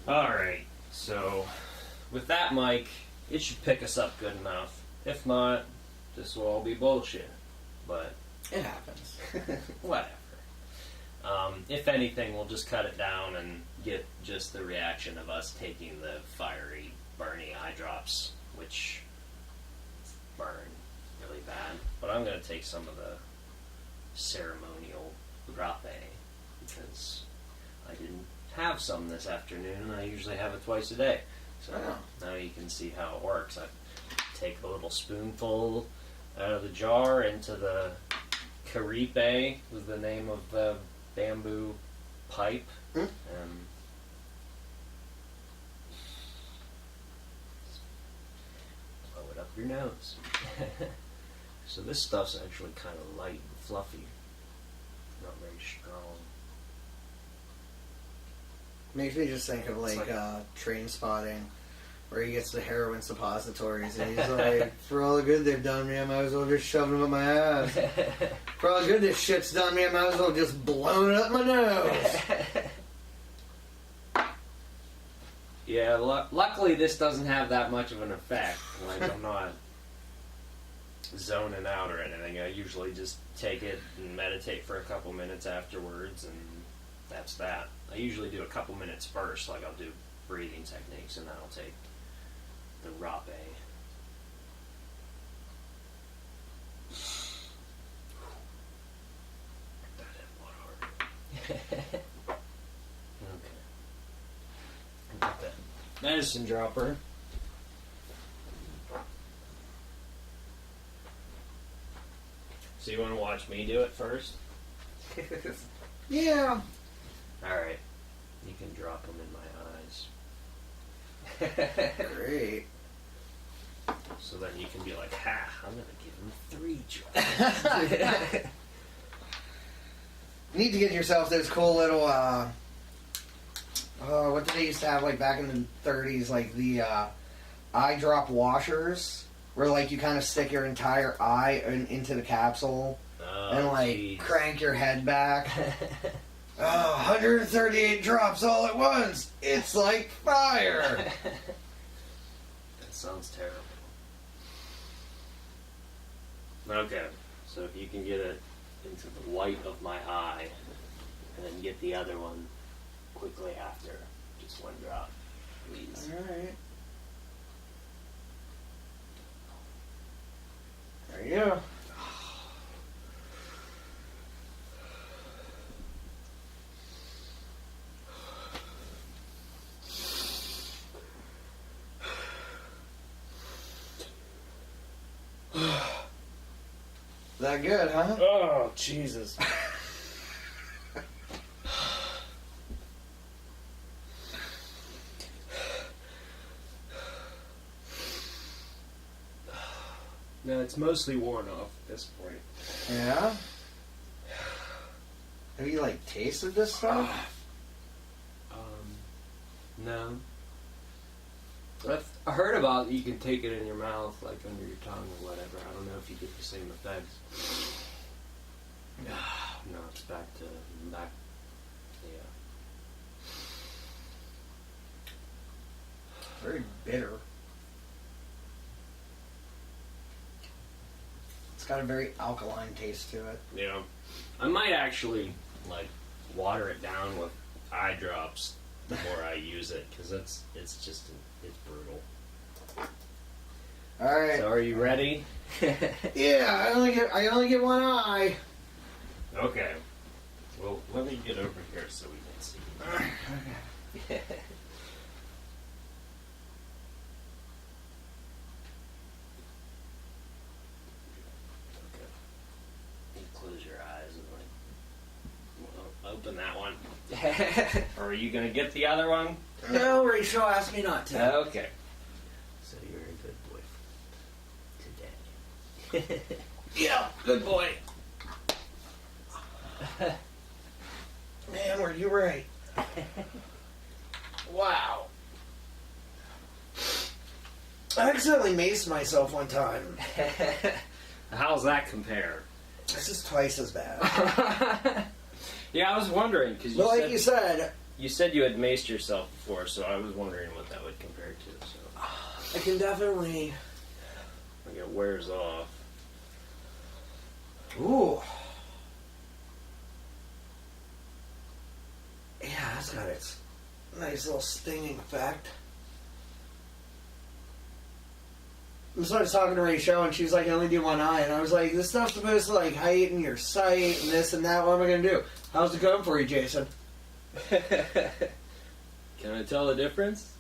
Alright, so with that mic, it should pick us up good enough. If not, this will all be bullshit. But it happens. Whatever. If anything, we'll just cut it down and get just the reaction of us taking the fiery, burny eye drops, which burn really bad. But I'm going to take some of the ceremonial rapé because I didn't have some this afternoon. I usually have it twice a day. So now you can see how it works. I take a little spoonful out of the jar into the caripe, was the name of the bamboo pipe. Blow it up your nose. So this stuff's actually kind of light and fluffy. Not very strong. Makes me just think of like Train Spotting, where he gets the heroin suppositories and he's like, for all the good they've done me, I might as well just shove them up my ass. For all the good this shit's done me, I might as well just blow it up my nose. Yeah, luckily this doesn't have that much of an effect. Like, I'm not zoning out or anything. I usually just take it and meditate for a couple minutes afterwards, and that's that. I usually do a couple minutes first, like I'll do breathing techniques, and then I'll take the rapé. That hit a lot harder. Okay. Got that medicine dropper. So you want to watch me do it first? Yeah. Alright. You can drop them in my eyes. Great. So then you can be like, ha, I'm going to give him 3 drops. You need to get yourself those cool little, what did they used to have like back in the 30s, like the eye drop washers, where like you kind of stick your entire eye into the capsule and like crank your head back. 138 drops all at once. It's like fire. That sounds terrible. Okay, so if you can get it into the white of my eye, and then get the other one quickly after. Just 1 drop, please. Alright. There you go. That good, huh? Oh, Jesus. No, it's mostly worn off at this point. Yeah? Have you, like, tasted this stuff? No. I heard about you can take it in your mouth, like under your tongue or whatever. I don't know if you get the same effects. No, it's back. Yeah. Very bitter. It's got a very alkaline taste to it. Yeah. I might actually, like, water it down with eye drops the more I use it, because it's brutal. All right. So are you ready? Yeah, I only get one eye. Okay. Well, let me get over here so we can see. Okay. You close your eyes and open that one. Or are you gonna get the other one? No, Rachel asked me not to. Okay. So you're a good boy today. Yeah, good boy. Man, were you right? Wow. I accidentally maced myself one time. How's that compare? This is twice as bad. Yeah, I was wondering because you said you said you had maced yourself before, so I was wondering what that would compare to. So I can definitely. like it wears off. Ooh. Yeah, that's got its nice little stinging effect. I started talking to Rachel, and she was like, I only do one eye. And I was like, this stuff's supposed to, like, heighten your sight and this and that. What am I going to do? How's it going for you, Jason? Can I tell the difference?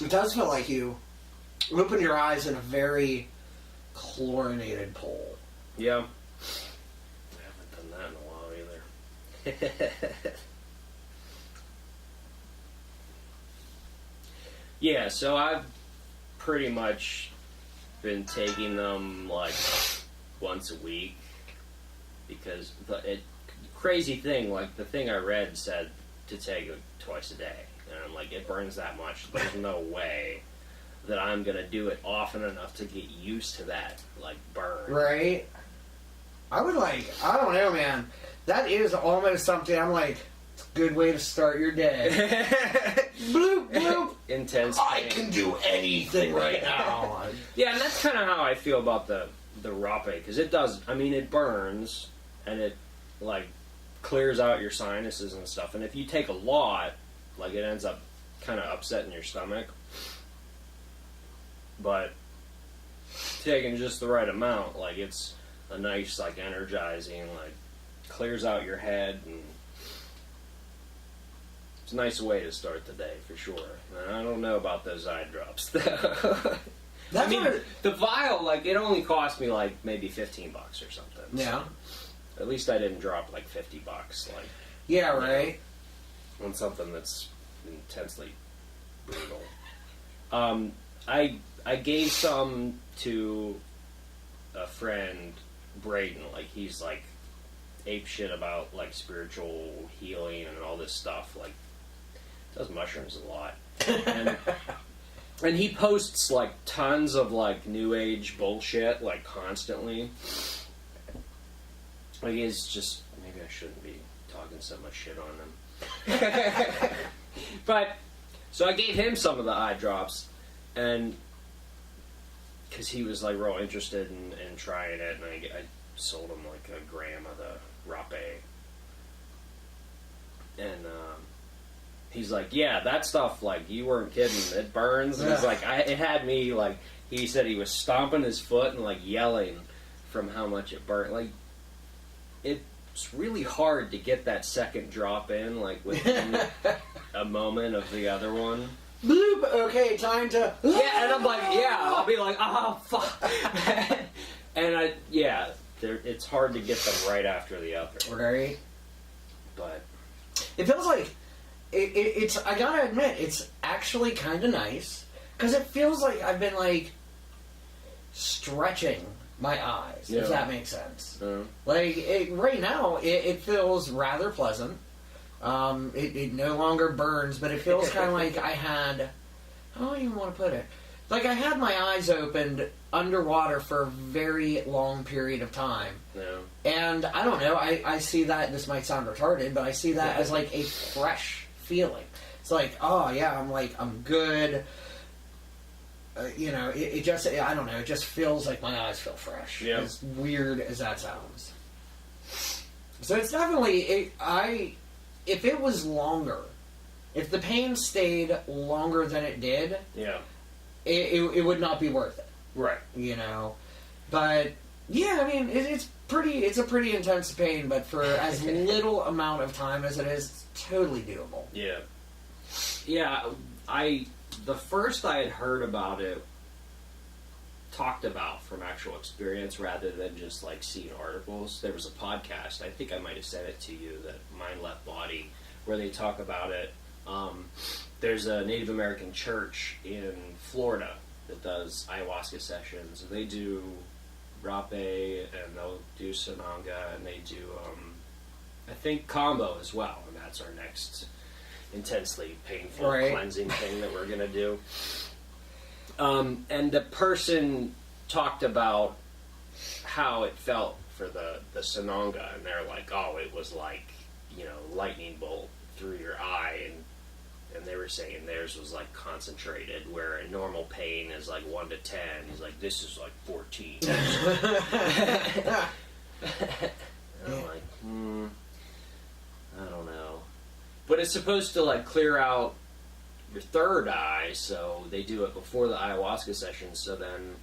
It does feel like you open your eyes in a very chlorinated pool. Yeah. I haven't done that in a while either. Yeah, so I've pretty much been taking them like once a week because crazy thing, like the thing I read said to take it twice a day. And I'm like, it burns that much. There's no way that I'm going to do it often enough to get used to that, like, burn. Right? I would like, I don't know, man. That is almost something I'm like, it's a good way to start your day. Bloop, bloop. Intense I pain. can do anything right now. Yeah, and that's kind of how I feel about the rapé, because it does, I mean, it burns, and it, like, clears out your sinuses and stuff, and if you take a lot, like, it ends up kind of upsetting your stomach. But taking just the right amount, like, it's a nice, like, energizing, like, clears out your head, and it's a nice way to start the day, for sure. And I don't know about those eye drops, though. I mean, the vial, like, it only cost me, like, maybe $15 or something. Yeah. So at least I didn't drop, like, $50, like... Yeah, right. On something that's intensely brutal. I gave some to a friend, Braden. Like, he's like ape shit about like spiritual healing and all this stuff. Like, does mushrooms a lot, and he posts like tons of like new age bullshit like constantly. Like, it's just, maybe I shouldn't be talking so much shit on him. But so I gave him some of the eye drops, and because he was like real interested in trying it, and I sold him like a gram of the rapé, and he's like, yeah, that stuff, like, you weren't kidding, it burns. And he's like, it had me like, he said he was stomping his foot and like yelling from how much it burnt. Like, it's really hard to get that second drop in, like, within a moment of the other one. Bloop, okay, time to... Yeah, and I'm like, yeah, I'll be like, oh, fuck. And it's hard to get them right after the other. Right. But it feels like, it's, I gotta admit, it's actually kind of nice, because it feels like I've been, like, stretching my eyes, if that makes sense. Like, right now, it feels rather pleasant. It no longer burns, but it feels kind of like I had... I don't even want to put it. Like, I had my eyes opened underwater for a very long period of time. Yeah. And, I don't know, I see that, this might sound retarded, but I see that as, like, a fresh feeling. It's like, oh, yeah, I'm good. You know, it just, I don't know, it just feels like my eyes feel fresh. Yeah. As weird as that sounds. So it's definitely, if it was longer, if the pain stayed longer than it did, it would not be worth it. Right. You know? But, yeah, I mean, it's a pretty intense pain, but for as little amount of time as it is, it's totally doable. Yeah. Yeah, the first I had heard about it talked about from actual experience rather than just like seeing articles. There was a podcast, I think I might have sent it to you, that Mind Left Body, where they talk about it. There's a Native American church in Florida that does ayahuasca sessions. They do rapé, and they'll do Sananga, and they do I think combo as well, and that's our next intensely painful cleansing thing that we're gonna do. And the person talked about how it felt for the Sananga, and they're like, oh, it was like, you know, lightning bolt through your eye, and they were saying theirs was like concentrated, where a normal pain is like 1 to 10. He's like, this is like 14. I'm like, I don't know. But it's supposed to like clear out your third eye, so they do it before the ayahuasca session, so then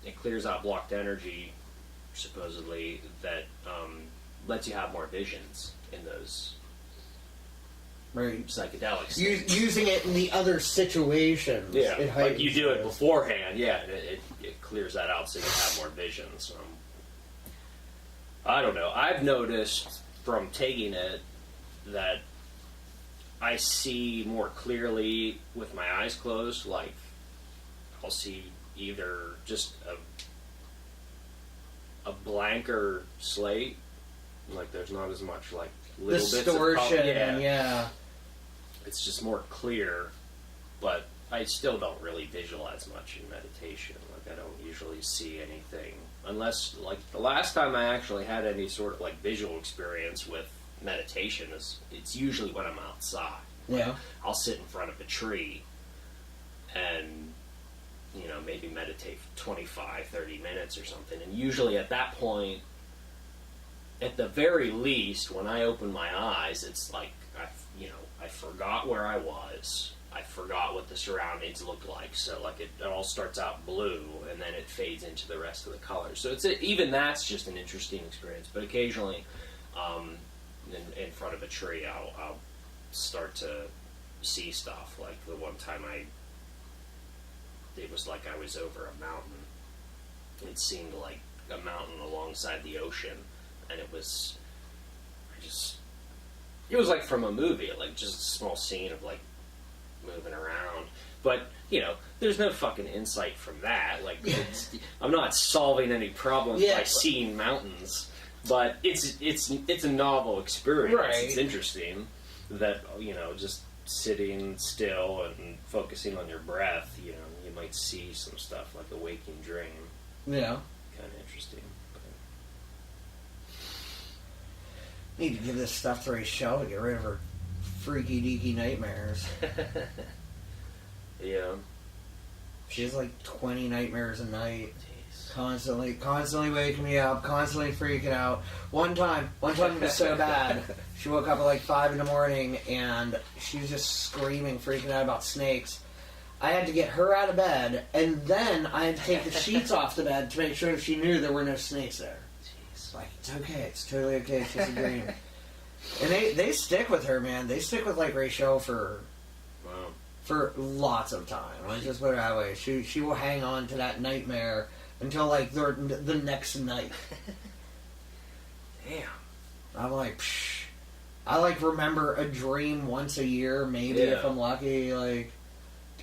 it clears out blocked energy, supposedly, that lets you have more visions in those psychedelics. Using it in the other situations. Yeah, like you do it beforehand, yeah, and it clears that out so you have more visions. I don't know. I've noticed from taking it that I see more clearly with my eyes closed. Like, I'll see either just a blanker slate, like there's not as much like little distortion, bits of yeah. It's just more clear, but I still don't really visualize much in meditation. Like, I don't usually see anything unless, like, the last time I actually had any sort of like visual experience with meditation is it's usually when I'm outside. Yeah. I'll sit in front of a tree and, you know, maybe meditate for 25, 30 minutes or something. And usually at that point, at the very least, when I open my eyes, it's like, I forgot where I was. I forgot what the surroundings looked like. So, like, it all starts out blue, and then it fades into the rest of the colors. So even that's just an interesting experience. But occasionally, in front of a tree, I'll start to see stuff. Like the one time it was like I was over a mountain. It seemed like a mountain alongside the ocean, and it was like from a movie, like just a small scene of like moving around. But, you know, there's no fucking insight from that. Like, I'm not solving any problems by seeing mountains. But it's a novel experience. Right. It's interesting that, you know, just sitting still and focusing on your breath, you know, you might see some stuff like a waking dream. Yeah. Kind of interesting. Need to give this stuff to Rachel to get rid of her freaky deaky nightmares. Yeah. She has like 20 nightmares a night. Jeez. Constantly waking me up, constantly freaking out. One time it was so bad. She woke up at like 5 in the morning and she was just screaming, freaking out about snakes. I had to get her out of bed, and then I had to take the sheets off the bed to make sure she knew there were no snakes there. Like, it's okay, it's totally okay, it's just a dream. And they stick with her, man. They stick with, like, Rachel for lots of time. Let's just put it that way. She will hang on to that nightmare until, like, the next night. Damn. I'm like, psh. I, like, remember a dream once a year, maybe, if I'm lucky, like...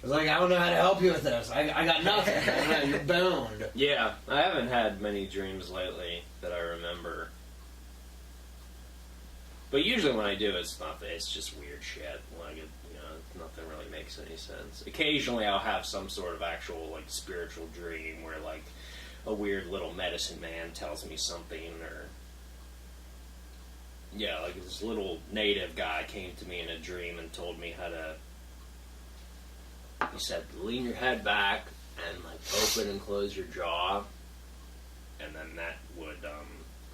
I was like, I don't know how to help you with this. I got nothing. You're boned. Yeah, I haven't had many dreams lately that I remember. But usually when I do, it's just weird shit. Like, nothing really makes any sense. Occasionally I'll have some sort of actual, like, spiritual dream where, like, a weird little medicine man tells me something, or... Yeah, like, this little native guy came to me in a dream and told me how to... He said, lean your head back and, like, open and close your jaw, and then that would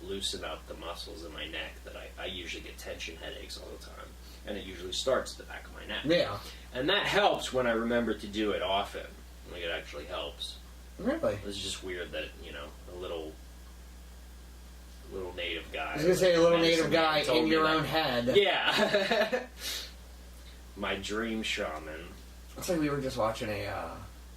loosen up the muscles in my neck that I usually get tension headaches all the time, and it usually starts at the back of my neck. Yeah. And that helps when I remember to do it often. Like, it actually helps. Really? It's just weird that, you know, a little native guy. I was going to say a little native guy in your own head. Yeah. My dream shaman. It's like we were just watching a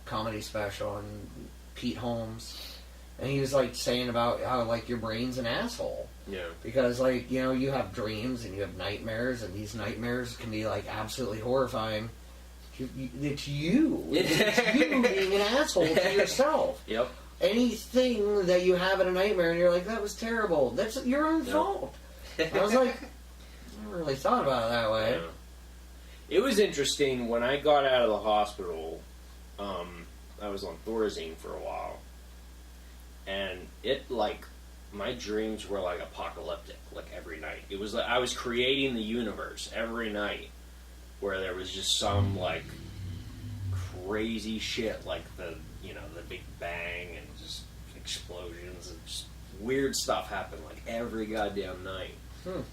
comedy special, and Pete Holmes, and he was, like, saying about how, like, your brain's an asshole. Yeah. Because, like, you know, you have dreams and you have nightmares, and these nightmares can be, like, absolutely horrifying. It's you. It's you being an asshole to yourself. Yep. Anything that you have in a nightmare and you're like, that was terrible, that's your own fault. I was like, I never really thought about it that way. Yeah. It was interesting, when I got out of the hospital, I was on Thorazine for a while, and it like my dreams were like apocalyptic, like every night. It was like I was creating the universe every night, where there was just some like crazy shit, like the Big Bang and just explosions and just weird stuff happened like every goddamn night. And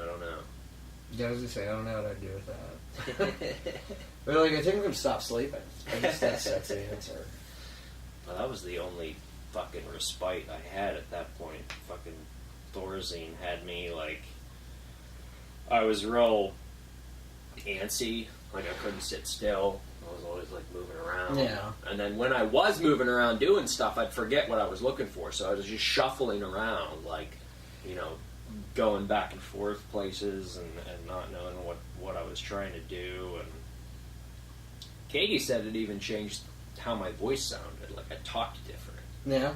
I don't know. Yeah, I was gonna say, I don't know what I'd do with that. But like, I think I'm gonna stop sleeping. I guess that's the answer. Well, that was the only fucking respite I had at that point. Fucking Thorazine had me like, I was real antsy, like I couldn't sit still. I was always like moving around. Yeah. And then when I was moving around doing stuff, I'd forget what I was looking for. So I was just shuffling around, like, going back and forth places and not knowing what I was trying to do. And Katie said it even changed how my voice sounded. Like I talked different. Yeah.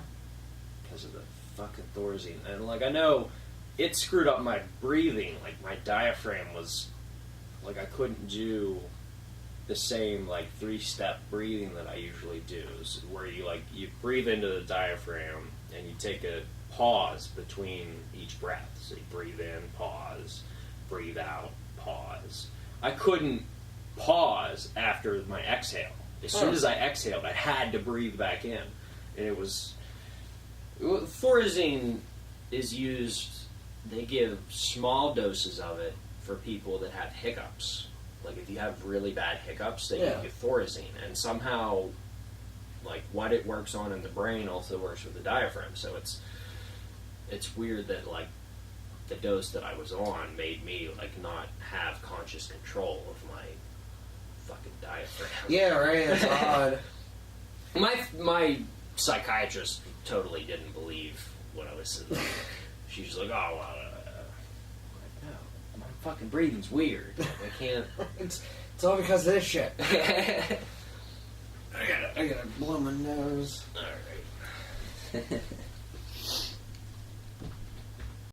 Because of the fucking Thorazine. And like I know it screwed up my breathing. Like my diaphragm was like I couldn't do the same like 3-step breathing that I usually do, where you breathe into the diaphragm and you take a pause between each breath. So you breathe in, pause, breathe out, pause. I couldn't pause after my exhale. As soon as I exhaled, I had to breathe back in. And it was... Thorazine is used... They give small doses of it for people that have hiccups. Like, if you have really bad hiccups, they give you Thorazine. And somehow, like, what it works on in the brain also works with the diaphragm. So it's weird that, like, the dose that I was on made me, like, not have conscious control of my fucking diaphragm. Yeah, right, that's odd. My psychiatrist totally didn't believe what I was saying. She was like, oh, well, no, my fucking breathing's weird. Like, I can't... It's all because of this shit. I gotta blow my nose. Alright.